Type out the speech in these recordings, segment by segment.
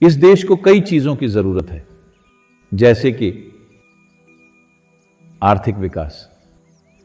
इस देश को कई चीजों की जरूरत है, जैसे कि आर्थिक विकास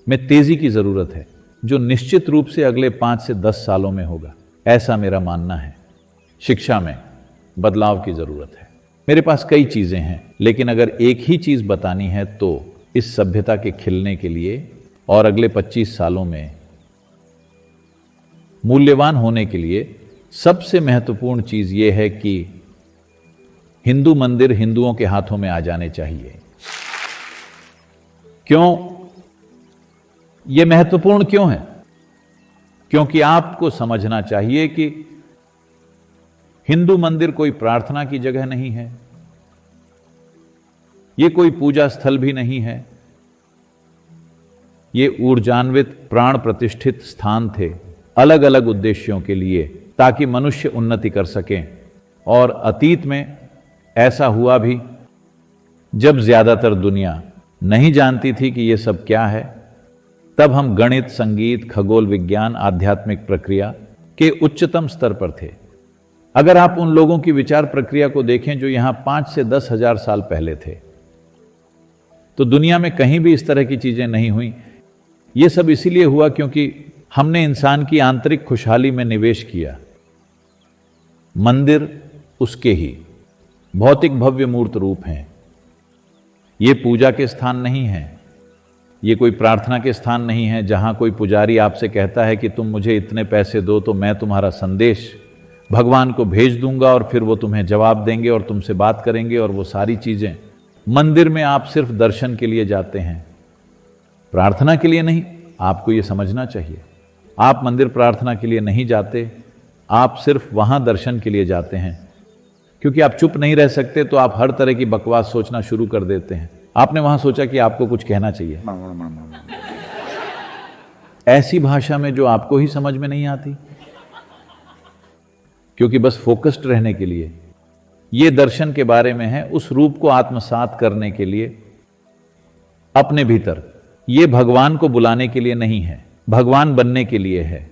में तेजी की जरूरत है, जो निश्चित रूप से अगले 5 से 10 सालों में होगा, ऐसा मेरा मानना है। शिक्षा में बदलाव की जरूरत है। मेरे पास कई चीजें हैं, लेकिन अगर एक ही चीज बतानी है तो इस सभ्यता के खिलने के लिए और अगले 25 सालों में मूल्यवान होने के लिए सबसे महत्वपूर्ण चीज यह है कि हिंदू मंदिर हिंदुओं के हाथों में आ जाने चाहिए। क्यों यह महत्वपूर्ण क्यों है? क्योंकि आपको समझना चाहिए कि हिंदू मंदिर कोई प्रार्थना की जगह नहीं है, यह कोई पूजा स्थल भी नहीं है, ये ऊर्जान्वित प्राण प्रतिष्ठित स्थान थे अलग अलग उद्देश्यों के लिए, ताकि मनुष्य उन्नति कर सकें। और अतीत में ऐसा हुआ भी, जब ज्यादातर दुनिया नहीं जानती थी कि यह सब क्या है, तब हम गणित, संगीत, खगोल विज्ञान, आध्यात्मिक प्रक्रिया के उच्चतम स्तर पर थे। अगर आप उन लोगों की विचार प्रक्रिया को देखें जो यहां 5 से 10 हजार साल पहले थे, तो दुनिया में कहीं भी इस तरह की चीजें नहीं हुई। यह सब इसीलिए हुआ क्योंकि हमने इंसान की आंतरिक खुशहाली में निवेश किया। मंदिर उसके ही भौतिक भव्य मूर्त रूप हैं। ये पूजा के स्थान नहीं है, ये कोई प्रार्थना के स्थान नहीं है जहां कोई पुजारी आपसे कहता है कि तुम मुझे इतने पैसे दो तो मैं तुम्हारा संदेश भगवान को भेज दूंगा और फिर वो तुम्हें जवाब देंगे और तुमसे बात करेंगे और वो सारी चीजें। मंदिर में आप सिर्फ दर्शन के लिए जाते हैं, प्रार्थना के लिए नहीं। आपको ये समझना चाहिए, आप मंदिर प्रार्थना के लिए नहीं जाते, आप सिर्फ वहां दर्शन के लिए जाते हैं। क्योंकि आप चुप नहीं रह सकते तो आप हर तरह की बकवास सोचना शुरू कर देते हैं। आपने वहां सोचा कि आपको कुछ कहना चाहिए, ऐसी भाषा में जो आपको ही समझ में नहीं आती, क्योंकि बस फोकस्ड रहने के लिए। यह दर्शन के बारे में है, उस रूप को आत्मसात करने के लिए अपने भीतर। यह भगवान को बुलाने के लिए नहीं है, भगवान बनने के लिए है।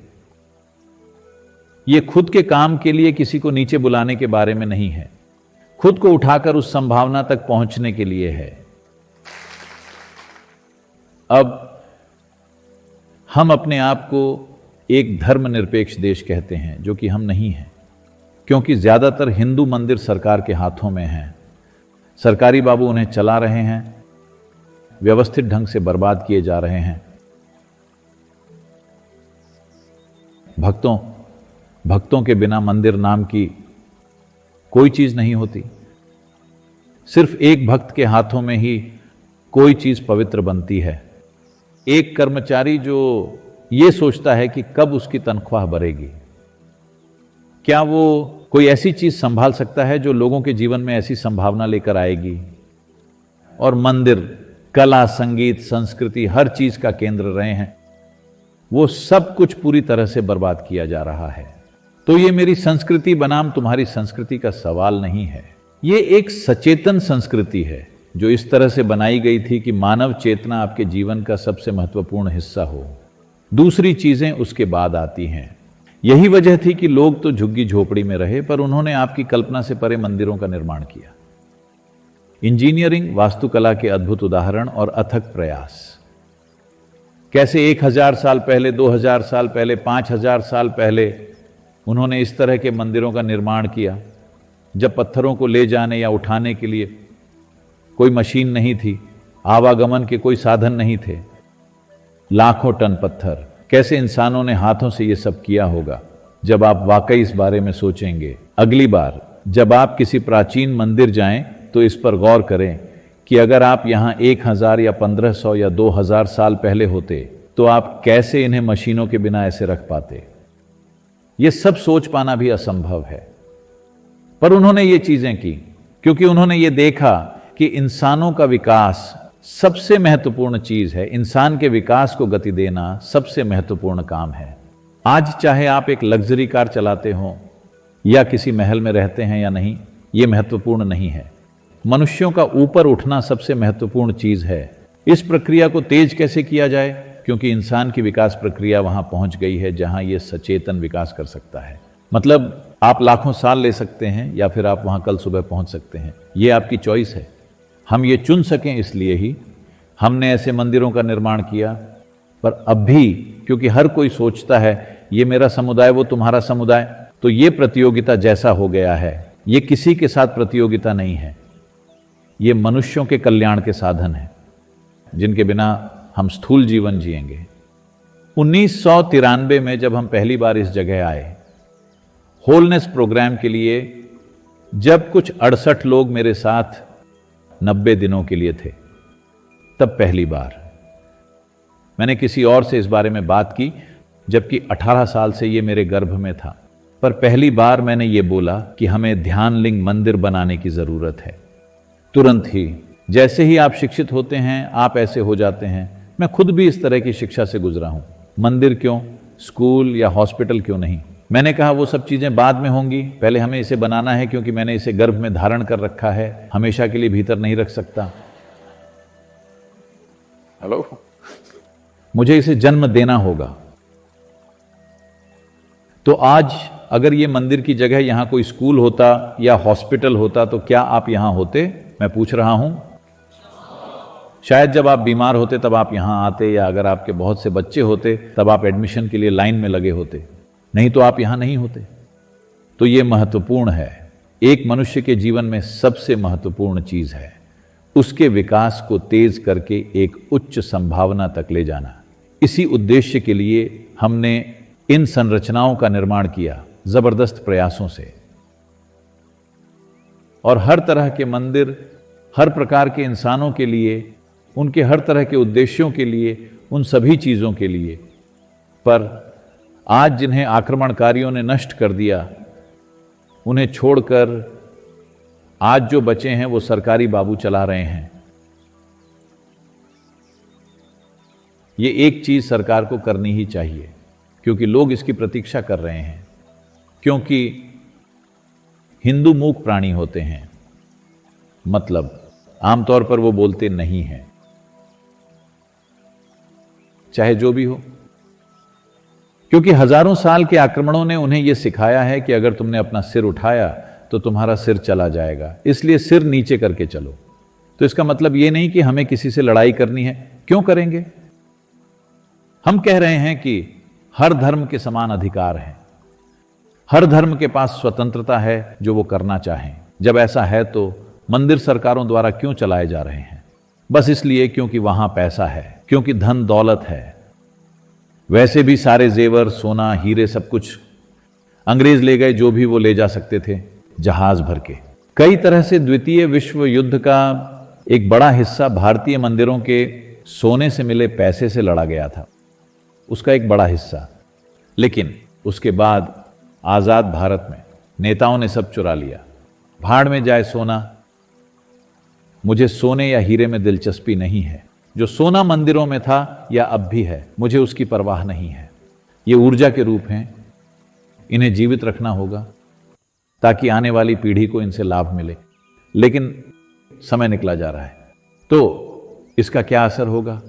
यह खुद के काम के लिए किसी को नीचे बुलाने के बारे में नहीं है, खुद को उठाकर उस संभावना तक पहुंचने के लिए है। अब हम अपने आप को एक धर्मनिरपेक्ष देश कहते हैं, जो कि हम नहीं हैं, क्योंकि ज्यादातर हिंदू मंदिर सरकार के हाथों में हैं। सरकारी बाबू उन्हें चला रहे हैं, व्यवस्थित ढंग से बर्बाद किए जा रहे हैं। भक्तों के बिना मंदिर नाम की कोई चीज नहीं होती। सिर्फ एक भक्त के हाथों में ही कोई चीज पवित्र बनती है। एक कर्मचारी जो ये सोचता है कि कब उसकी तनख्वाह बढ़ेगी, क्या वो कोई ऐसी चीज संभाल सकता है जो लोगों के जीवन में ऐसी संभावना लेकर आएगी? और मंदिर कला, संगीत, संस्कृति हर चीज का केंद्र रहे हैं, वो सब कुछ पूरी तरह से बर्बाद किया जा रहा है। तो ये मेरी संस्कृति बनाम तुम्हारी संस्कृति का सवाल नहीं है, ये एक सचेतन संस्कृति है जो इस तरह से बनाई गई थी कि मानव चेतना आपके जीवन का सबसे महत्वपूर्ण हिस्सा हो, दूसरी चीजें उसके बाद आती हैं। यही वजह थी कि लोग तो झुग्गी झोपड़ी में रहे, पर उन्होंने आपकी कल्पना से परे मंदिरों का निर्माण किया। इंजीनियरिंग, वास्तुकला के अद्भुत उदाहरण और अथक प्रयास। कैसे 1000 साल पहले, 2000 साल पहले, 5000 साल पहले उन्होंने इस तरह के मंदिरों का निर्माण किया, जब पत्थरों को ले जाने या उठाने के लिए कोई मशीन नहीं थी, आवागमन के कोई साधन नहीं थे। लाखों टन पत्थर, कैसे इंसानों ने हाथों से यह सब किया होगा। जब आप वाकई इस बारे में सोचेंगे, अगली बार जब आप किसी प्राचीन मंदिर जाएं तो इस पर गौर करें कि अगर आप यहां 1000 या 1500 या 2000 साल पहले होते तो आप कैसे इन्हें मशीनों के बिना ऐसे रख पाते। यह सब सोच पाना भी असंभव है, पर उन्होंने ये चीजें की क्योंकि उन्होंने ये देखा कि इंसानों का विकास सबसे महत्वपूर्ण चीज है। इंसान के विकास को गति देना सबसे महत्वपूर्ण काम है। आज चाहे आप एक लग्जरी कार चलाते हो या किसी महल में रहते हैं या नहीं, यह महत्वपूर्ण नहीं है। मनुष्यों का ऊपर उठना सबसे महत्वपूर्ण चीज है। इस प्रक्रिया को तेज कैसे किया जाए? क्योंकि इंसान की विकास प्रक्रिया वहां पहुंच गई है जहां यह सचेतन विकास कर सकता है। मतलब आप लाखों साल ले सकते हैं या फिर आप वहां कल सुबह पहुंच सकते हैं, ये आपकी चॉइस है। हम ये चुन सकें इसलिए ही हमने ऐसे मंदिरों का निर्माण किया। पर अब भी क्योंकि हर कोई सोचता है ये मेरा समुदाय, वो तुम्हारा समुदाय, तो ये प्रतियोगिता जैसा हो गया है, ये किसी के साथ प्रतियोगिता नहीं है, ये मनुष्यों के कल्याण के साधन है जिनके बिना हम स्थूल जीवन जिएंगे। 1993 में जब हम पहली बार इस जगह आए होलनेस प्रोग्राम के लिए, जब कुछ 68 लोग मेरे साथ 90 दिनों के लिए थे, तब पहली बार मैंने किसी और से इस बारे में बात की, जबकि 18 साल से ये मेरे गर्भ में था। पर पहली बार मैंने ये बोला कि हमें ध्यानलिंग मंदिर बनाने की जरूरत है। तुरंत ही, जैसे ही आप शिक्षित होते हैं आप ऐसे हो जाते हैं। मैं खुद भी इस तरह की शिक्षा से गुजरा हूं। मंदिर क्यों, स्कूल या हॉस्पिटल क्यों नहीं? मैंने कहा वो सब चीजें बाद में होंगी, पहले हमें इसे बनाना है, क्योंकि मैंने इसे गर्भ में धारण कर रखा है, हमेशा के लिए भीतर नहीं रख सकता। हेलो, मुझे इसे जन्म देना होगा। तो आज अगर ये मंदिर की जगह यहां कोई स्कूल होता या हॉस्पिटल होता तो क्या आप यहां होते? मैं पूछ रहा हूं। शायद जब आप बीमार होते तब आप यहां आते, या अगर आपके बहुत से बच्चे होते तब आप एडमिशन के लिए लाइन में लगे होते, नहीं तो आप यहां नहीं होते। तो ये महत्वपूर्ण है। एक मनुष्य के जीवन में सबसे महत्वपूर्ण चीज है उसके विकास को तेज करके एक उच्च संभावना तक ले जाना। इसी उद्देश्य के लिए हमने इन संरचनाओं का निर्माण किया जबरदस्त प्रयासों से। और हर तरह के मंदिर हर प्रकार के इंसानों के लिए, उनके हर तरह के उद्देश्यों के लिए, उन सभी चीजों के लिए। पर आज जिन्हें आक्रमणकारियों ने नष्ट कर दिया, उन्हें छोड़कर आज जो बचे हैं वो सरकारी बाबू चला रहे हैं। ये एक चीज सरकार को करनी ही चाहिए, क्योंकि लोग इसकी प्रतीक्षा कर रहे हैं। क्योंकि हिंदू मूक प्राणी होते हैं, मतलब आमतौर पर वो बोलते नहीं हैं, चाहे जो भी हो। क्योंकि हजारों साल के आक्रमणों ने उन्हें यह सिखाया है कि अगर तुमने अपना सिर उठाया तो तुम्हारा सिर चला जाएगा, इसलिए सिर नीचे करके चलो। तो इसका मतलब यह नहीं कि हमें किसी से लड़ाई करनी है। क्यों करेंगे? हम कह रहे हैं कि हर धर्म के समान अधिकार है, हर धर्म के पास स्वतंत्रता है जो वो करना चाहें। जब ऐसा है तो मंदिर सरकारों द्वारा क्यों चलाए जा रहे हैं? बस इसलिए क्योंकि वहां पैसा है, क्योंकि धन दौलत है। वैसे भी सारे जेवर, सोना, हीरे सब कुछ अंग्रेज ले गए, जो भी वो ले जा सकते थे जहाज भर के। कई तरह से द्वितीय विश्व युद्ध का एक बड़ा हिस्सा भारतीय मंदिरों के सोने से मिले पैसे से लड़ा गया था, उसका एक बड़ा हिस्सा। लेकिन उसके बाद आजाद भारत में नेताओं ने सब चुरा लिया। भाड़ में जाए सोना। मुझे सोने या हीरे में दिलचस्पी नहीं है। जो सोना मंदिरों में था या अब भी है, मुझे उसकी परवाह नहीं है। ये ऊर्जा के रूप हैं, इन्हें जीवित रखना होगा ताकि आने वाली पीढ़ी को इनसे लाभ मिले। लेकिन समय निकला जा रहा है, तो इसका क्या असर होगा?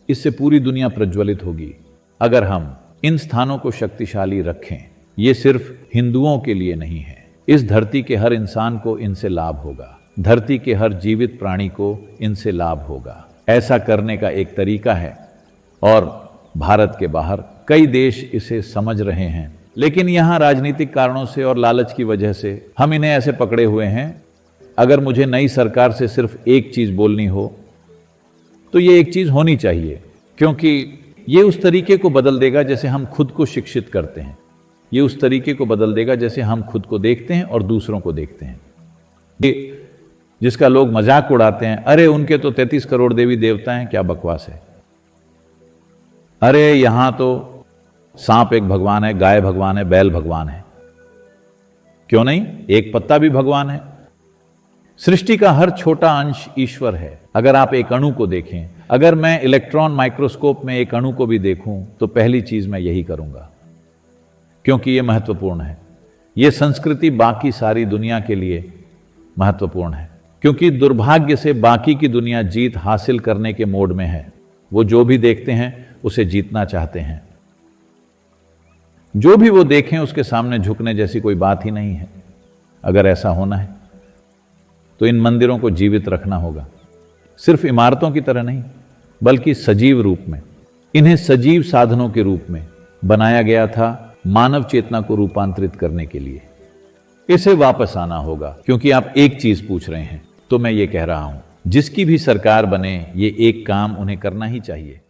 इससे पूरी दुनिया प्रज्वलित होगी अगर हम इन स्थानों को शक्तिशाली रखें। ये सिर्फ हिंदुओं के लिए नहीं है, इस धरती के हर इंसान को इनसे लाभ होगा, धरती के हर जीवित प्राणी को इनसे लाभ होगा। ऐसा करने का एक तरीका है और भारत के बाहर कई देश इसे समझ रहे हैं, लेकिन यहां राजनीतिक कारणों से और लालच की वजह से हम इन्हें ऐसे पकड़े हुए हैं। अगर मुझे नई सरकार से सिर्फ एक चीज बोलनी हो तो ये एक चीज होनी चाहिए, क्योंकि ये उस तरीके को बदल देगा जैसे हम खुद को शिक्षित करते हैं। ये उस तरीके को बदल देगा जैसे हम खुद को देखते हैं और दूसरों को देखते हैं। ये जिसका लोग मजाक उड़ाते हैं, अरे उनके तो 33 करोड़ देवी देवता हैं, क्या बकवास है। अरे यहां तो सांप एक भगवान है, गाय भगवान है, बैल भगवान है, क्यों नहीं? एक पत्ता भी भगवान है। सृष्टि का हर छोटा अंश ईश्वर है। अगर आप एक अणु को देखें, अगर मैं इलेक्ट्रॉन माइक्रोस्कोप में एक अणु को भी देखूं तो पहली चीज मैं यही करूंगा, क्योंकि यह महत्वपूर्ण है। यह संस्कृति बाकी सारी दुनिया के लिए महत्वपूर्ण है, क्योंकि दुर्भाग्य से बाकी की दुनिया जीत हासिल करने के मोड में है। वो जो भी देखते हैं उसे जीतना चाहते हैं। जो भी वो देखें उसके सामने झुकने जैसी कोई बात ही नहीं है। अगर ऐसा होना है तो इन मंदिरों को जीवित रखना होगा, सिर्फ इमारतों की तरह नहीं बल्कि सजीव रूप में। इन्हें सजीव साधनों के रूप में बनाया गया था मानव चेतना को रूपांतरित करने के लिए। इसे वापस आना होगा, क्योंकि आप एक चीज पूछ रहे हैं तो मैं ये कह रहा हूं, जिसकी भी सरकार बने ये एक काम उन्हें करना ही चाहिए।